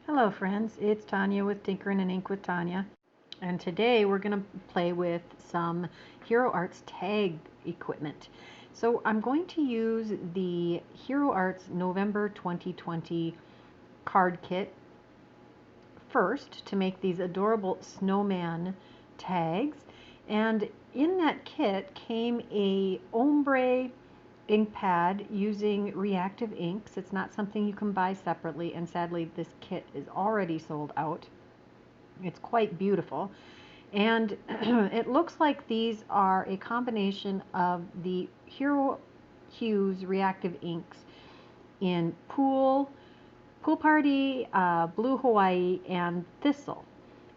Hello friends, it's Tanya with Tinkerin' and Ink with Tanya, and today we're going to play with some Hero Arts tag equipment. So I'm going to use the Hero Arts November 2020 card kit first to make these adorable snowman tags, and in that kit came a Ombre ink pad using reactive inks. It's not something you can buy separately, and sadly this kit is already sold out. It's quite beautiful, and it looks like these are a combination of the Hero Hues reactive inks in Pool Party, Blue Hawaii, and Thistle.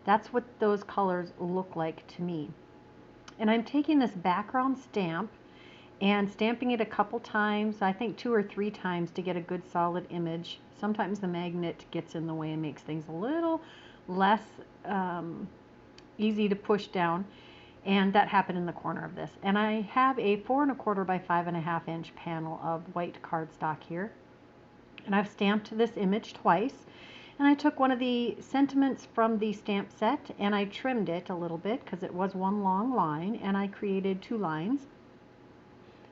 That's what those colors look like to me. And I'm taking this background stamp and stamping it a couple times, I think 2 or 3 times, to get a good solid image. Sometimes the magnet gets in the way and makes things a little less easy to push down, and that happened in the corner of this. And I have a 4 1/4 by 5 1/2 inch panel of white cardstock here, and I've stamped this image twice. And I took one of the sentiments from the stamp set and I trimmed it a little bit because it was one long line, and I created 2 lines.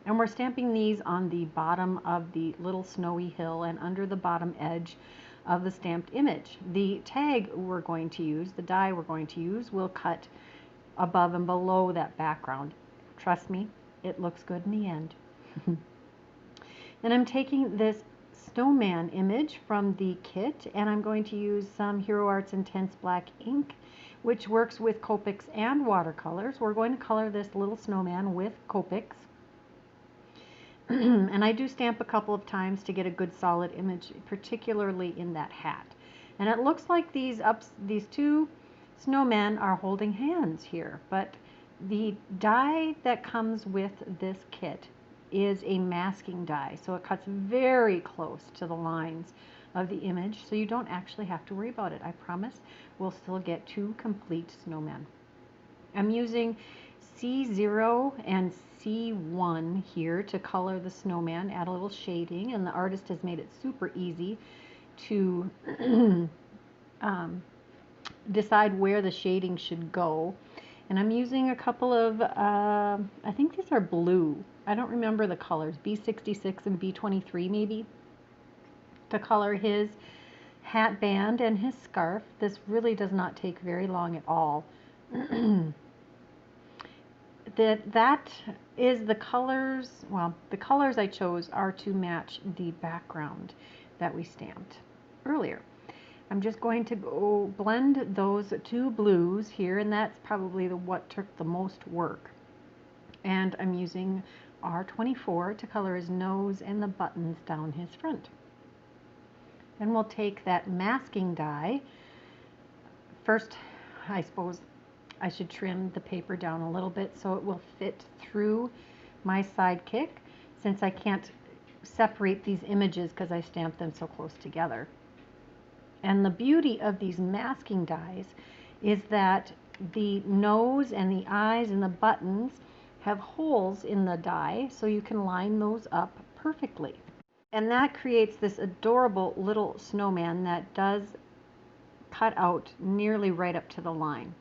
And we're stamping these on the bottom of the little snowy hill and under the bottom edge of the stamped image. The tag we're going to use, the die we're going to use, will cut above and below that background. Trust me, it looks good in the end. Then I'm taking this snowman image from the kit, and I'm going to use some Hero Arts Intense Black ink, which works with Copics and watercolors. We're going to color this little snowman with Copics. And I do stamp a couple of times to get a good solid image, particularly in that hat. And it looks like these 2 snowmen are holding hands here, but the die that comes with this kit is a masking die, so it cuts very close to the lines of the image, so you don't actually have to worry about it. I promise we'll still get 2 complete snowmen. I'm using C0 and C1 here to color the snowman, add a little shading, and the artist has made it super easy to decide where the shading should go. And I'm using a couple of, I think these are blue, I don't remember the colors, B66 and B23 maybe, to color his hat band and his scarf. This really does not take very long at all. That is the colors, well, the colors I chose are to match the background that we stamped earlier. I'm just going to go blend those 2 blues here, and that's probably what took the most work. And I'm using R24 to color his nose and the buttons down his front. Then we'll take that masking die. First, I suppose I should trim the paper down a little bit so it will fit through my Sidekick, since I can't separate these images because I stamped them so close together. And the beauty of these masking dies is that the nose and the eyes and the buttons have holes in the die, so you can line those up perfectly. And that creates this adorable little snowman that does cut out nearly right up to the line.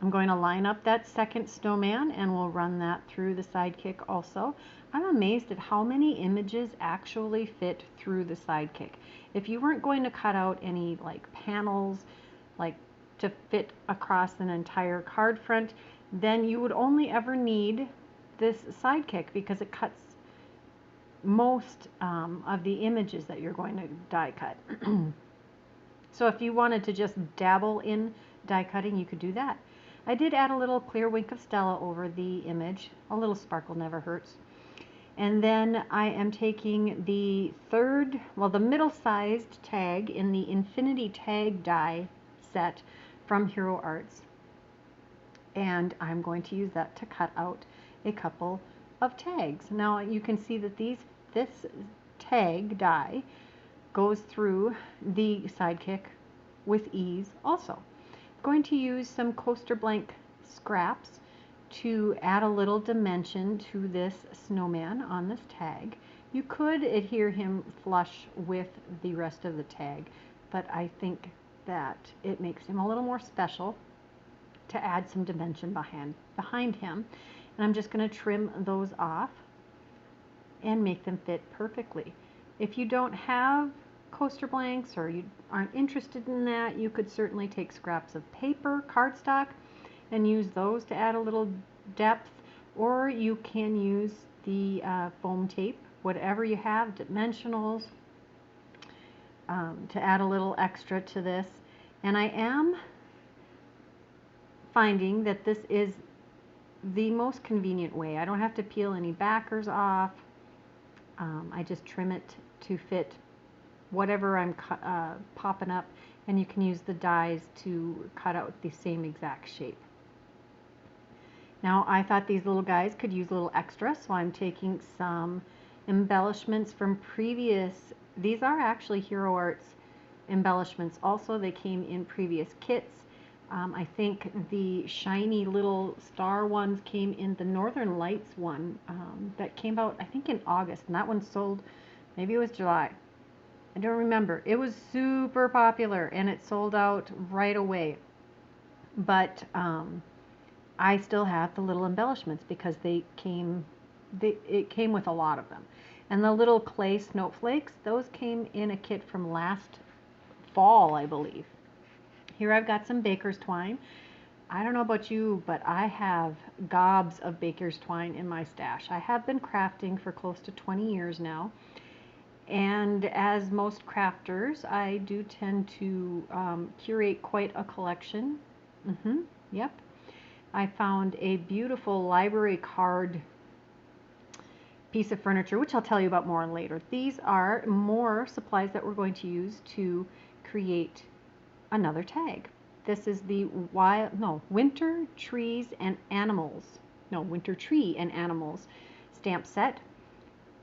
I'm going to line up that second snowman, and we'll run that through the Sidekick also. I'm amazed at how many images actually fit through the Sidekick. If you weren't going to cut out any like panels like to fit across an entire card front, then you would only ever need this Sidekick, because it cuts most of the images that you're going to die cut. So if you wanted to just dabble in die cutting, you could do that. I did add a little clear wink of Stella over the image. A little sparkle never hurts. And then I am taking the the middle-sized tag in the Infinity Tag die set from Hero Arts. And I'm going to use that to cut out a couple of tags. Now you can see that this tag die goes through the Sidekick with ease also. I'm going to use some coaster blank scraps to add a little dimension to this snowman on this tag. You could adhere him flush with the rest of the tag, but I think that it makes him a little more special to add some dimension behind him. And I'm just going to trim those off and make them fit perfectly. If you don't have coaster blanks or you aren't interested in that, you could certainly take scraps of paper, cardstock, and use those to add a little depth, or you can use the foam tape, whatever you have, dimensionals, to add a little extra to this. And I am finding that this is the most convenient way. I don't have to peel any backers off. I just trim it to fit whatever I'm popping up, and you can use the dies to cut out the same exact shape. Now I thought these little guys could use a little extra, so I'm taking some embellishments from previous, these are actually Hero Arts embellishments also, they came in previous kits. I think the shiny little star ones came in the Northern Lights one that came out I think in August, and that one sold, maybe it was July, I don't remember. It was super popular and it sold out right away, but I still have the little embellishments because it came with a lot of them. And the little clay snowflakes, those came in a kit from last fall, I believe. Here I've got some baker's twine. I don't know about you, but I have gobs of baker's twine in my stash. I have been crafting for close to 20 years now. And as most crafters, I do tend to curate quite a collection. Yep. I found a beautiful library card piece of furniture, which I'll tell you about more later. These are more supplies that we're going to use to create another tag. This is the Winter Trees and Animals. No, Winter Tree and Animals stamp set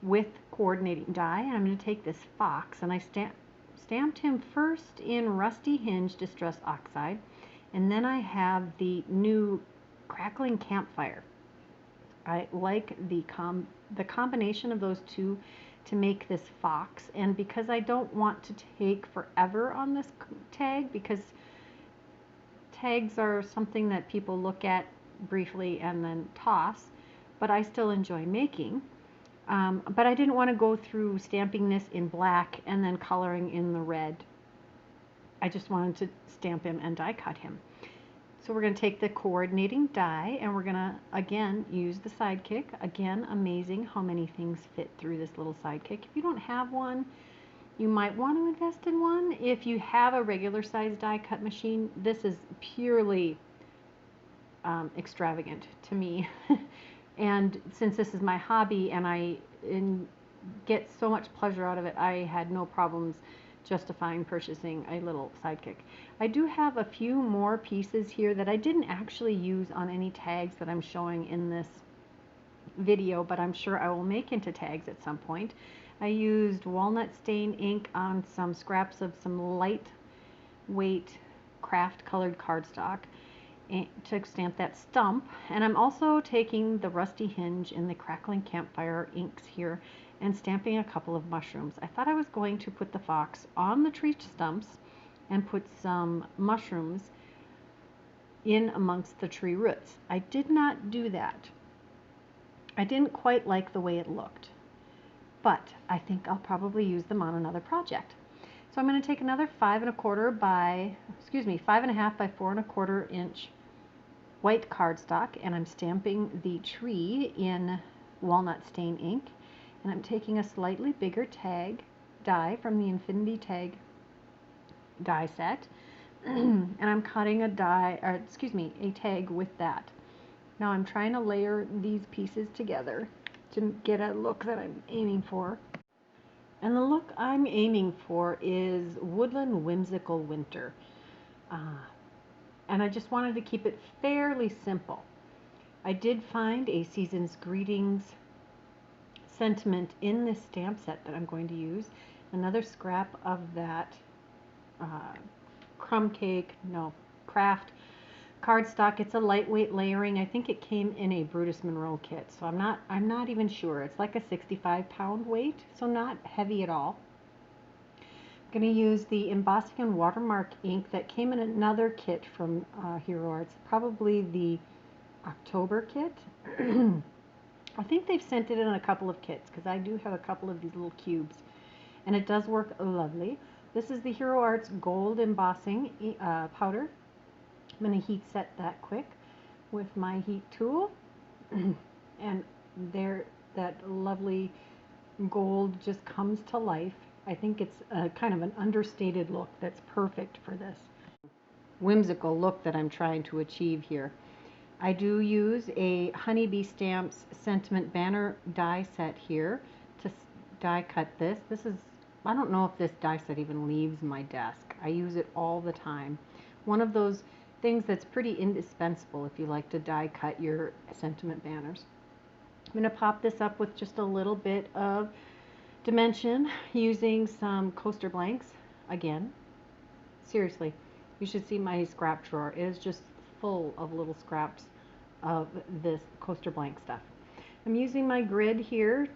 with coordinating die. And I'm going to take this fox, and I stamped him first in Rusty Hinge Distress Oxide, and then I have the new Crackling Campfire. I like the combination of those two to make this fox, and because I don't want to take forever on this tag, because tags are something that people look at briefly and then toss, but I still enjoy making. But I didn't want to go through stamping this in black and then coloring in the red. I just wanted to stamp him and die cut him. So we're going to take the coordinating die, and we're going to, again, use the Sidekick. Again, amazing how many things fit through this little Sidekick. If you don't have one, you might want to invest in one. If you have a regular size die cut machine, this is purely extravagant to me. And since this is my hobby and I get so much pleasure out of it, I had no problems justifying purchasing a little Sidekick. I do have a few more pieces here that I didn't actually use on any tags that I'm showing in this video, but I'm sure I will make into tags at some point. I used walnut stain ink on some scraps of some lightweight craft colored cardstock to stamp that stump, and I'm also taking the Rusty Hinge and the Crackling Campfire inks here and stamping a couple of mushrooms. I thought I was going to put the fox on the tree stumps and put some mushrooms in amongst the tree roots. I did not do that. I didn't quite like the way it looked, but I think I'll probably use them on another project. So I'm going to take another 5.25 by 4.25 inch white cardstock, and I'm stamping the tree in walnut stain ink, and I'm taking a slightly bigger tag die from the Infinity Tag die set, and I'm cutting a tag with that. Now I'm trying to layer these pieces together to get a look that I'm aiming for. And the look I'm aiming for is Woodland Whimsical Winter. And I just wanted to keep it fairly simple. I did find a Season's Greetings sentiment in this stamp set that I'm going to use. Another scrap of that craft cardstock. It's a lightweight layering. I think it came in a Brutus Monroe kit, so I'm not even sure. It's like a 65-pound weight, so not heavy at all. I'm going to use the Embossing and Watermark ink that came in another kit from Hero Arts, probably the October kit. I think they've sent it in a couple of kits because I do have a couple of these little cubes, and it does work lovely. This is the Hero Arts Gold Embossing powder. I'm going to heat set that quick with my heat tool, and there, that lovely gold just comes to life. I think it's a kind of an understated look that's perfect for this whimsical look that I'm trying to achieve here. I do use a Honeybee Stamps Sentiment Banner die set here to die cut this. This is, I don't know if this die set even leaves my desk. I use it all the time. One of those things that's pretty indispensable if you like to die cut your sentiment banners. I'm going to pop this up with just a little bit of dimension using some coaster blanks. Again, seriously, you should see my scrap drawer. It is just full of little scraps of this coaster blank stuff. I'm using my grid here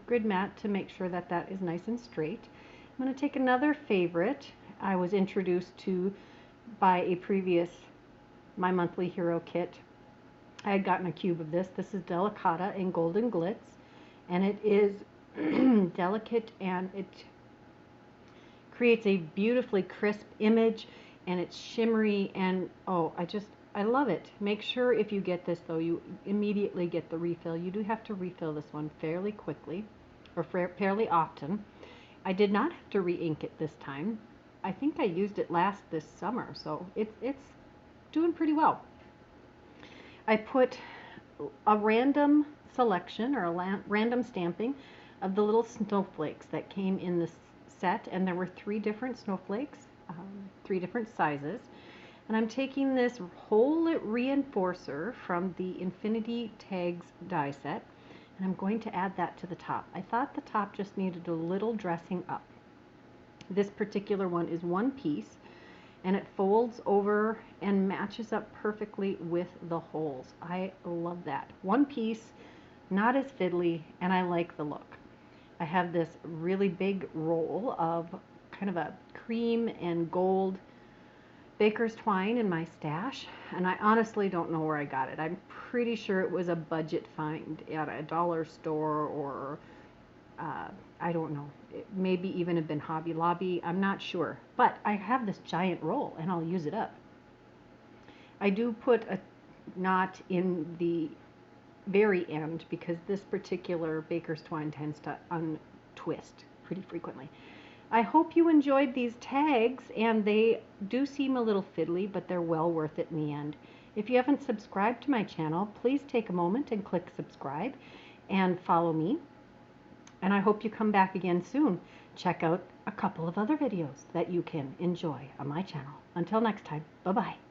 grid mat to make sure that that is nice and straight. I'm going to take another favorite I was introduced to by a previous My Monthly Hero kit. I had gotten a cube of this. This is Delicata in Golden Glitz, and it is delicate, and it creates a beautifully crisp image, and it's shimmery, and oh, I love it. Make sure if you get this though, you immediately get the refill. You do have to refill this one fairly quickly, or fairly often. I did not have to re-ink it this time. I think I used it this summer, so it's doing pretty well. I put a random selection or a random stamping of the little snowflakes that came in this set, and there were 3 different snowflakes, 3 different sizes. And I'm taking this whole reinforcer from the Infinity Tags die set, and I'm going to add that to the top. I thought the top just needed a little dressing up. This particular one is one piece, and it folds over and matches up perfectly with the holes. I love that. One piece, not as fiddly, and I like the look. I have this really big roll of kind of a cream and gold baker's twine in my stash, and I honestly don't know where I got it. I'm pretty sure it was a budget find at a dollar store, or I don't know, it maybe even have been Hobby Lobby. I'm not sure, but I have this giant roll and I'll use it up. I do put a knot in the very end because this particular baker's twine tends to untwist pretty frequently. I hope you enjoyed these tags, and they do seem a little fiddly, but they're well worth it in the end. If you haven't subscribed to my channel, please take a moment and click subscribe and follow me. And I hope you come back again soon. Check out a couple of other videos that you can enjoy on my channel. Until next time, bye-bye.